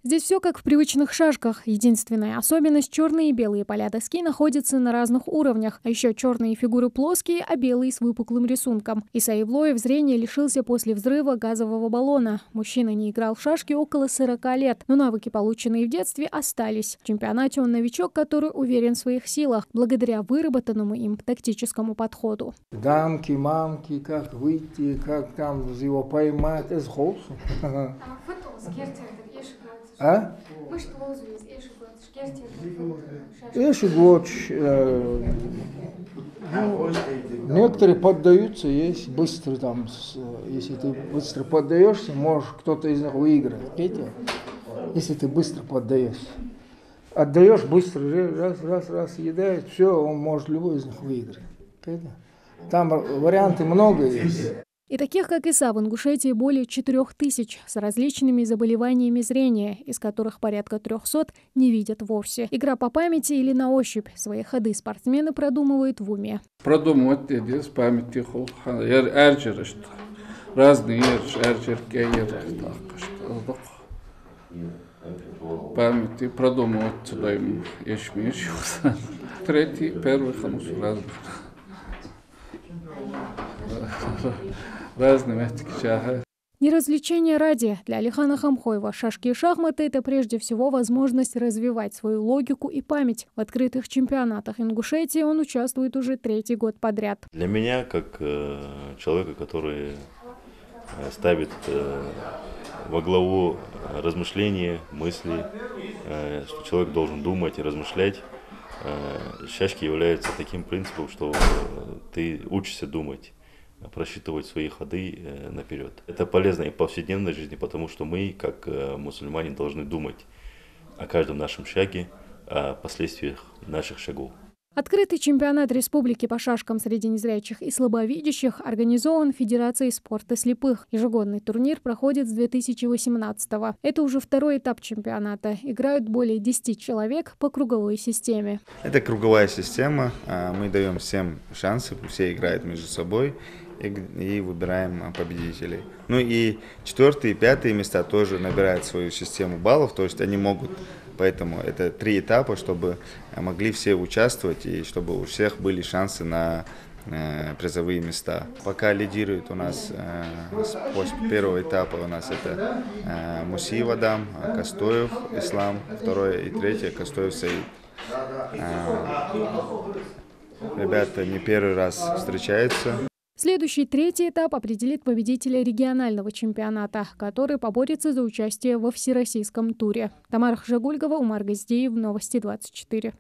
Здесь все как в привычных шашках. Единственная особенность — черные и белые поля доски находятся на разных уровнях. А еще черные фигуры плоские, а белые с выпуклым рисунком. Иса Ивлоев зрения лишился после взрыва газового баллона. Мужчина не играл в шашки около 40 лет, но навыки, полученные в детстве, остались. В чемпионате он новичок, который уверен в своих силах, благодаря выработанному им тактическому подходу. Дамки, мамки, как выйти, как там его поймать, это хорошо. А? Некоторые поддаются, есть быстро там, если ты быстро поддаешься, можешь кто-то из них выиграть. Петя, если ты быстро поддаешься. Отдаешь быстро, раз, съедает, все, он может любой из них выиграть. Петя? Там варианты много есть. И таких, как Иса, в Ингушетии более 4000 с различными заболеваниями зрения, из которых порядка 300 не видят вовсе. Игра по памяти или на ощупь. Свои ходы спортсмены продумывают в уме. Продумывать с памяти разные памяти продумывать туда им третий, первый хамус разные шахи. Не развлечения ради. Для Алихана Хамхоева шашки и шахматы — это прежде всего возможность развивать свою логику и память. В открытых чемпионатах Ингушетии он участвует уже 3-й год подряд. Для меня, как человека, который ставит во главу размышления, мысли, что человек должен думать и размышлять, шашки являются таким принципом, что ты учишься думать, просчитывать свои ходы наперед. Это полезно и в повседневной жизни, потому что мы, как мусульмане, должны думать о каждом нашем шаге, о последствиях наших шагов. Открытый чемпионат республики по шашкам среди незрячих и слабовидящих организован Федерацией спорта слепых. Ежегодный турнир проходит с 2018-го. Это уже 2-й этап чемпионата. Играют более 10 человек по круговой системе. Это круговая система. Мы даем всем шансы, все играют между собой и выбираем победителей. Ну и 4-е и 5-е места тоже набирают свою систему баллов, то есть они могут. Поэтому это 3 этапа, чтобы могли все участвовать и чтобы у всех были шансы на призовые места. Пока лидирует у нас после 1-го этапа у нас это Мусиев Адам, Костоев Ислам, 2-е и 3-е Костоев Саид. Ребята не первый раз встречаются. Следующий 3-й этап определит победителя регионального чемпионата, который поборется за участие во всероссийском туре. Тамара Хжагульгова, Умар Газдеев, Новости 24.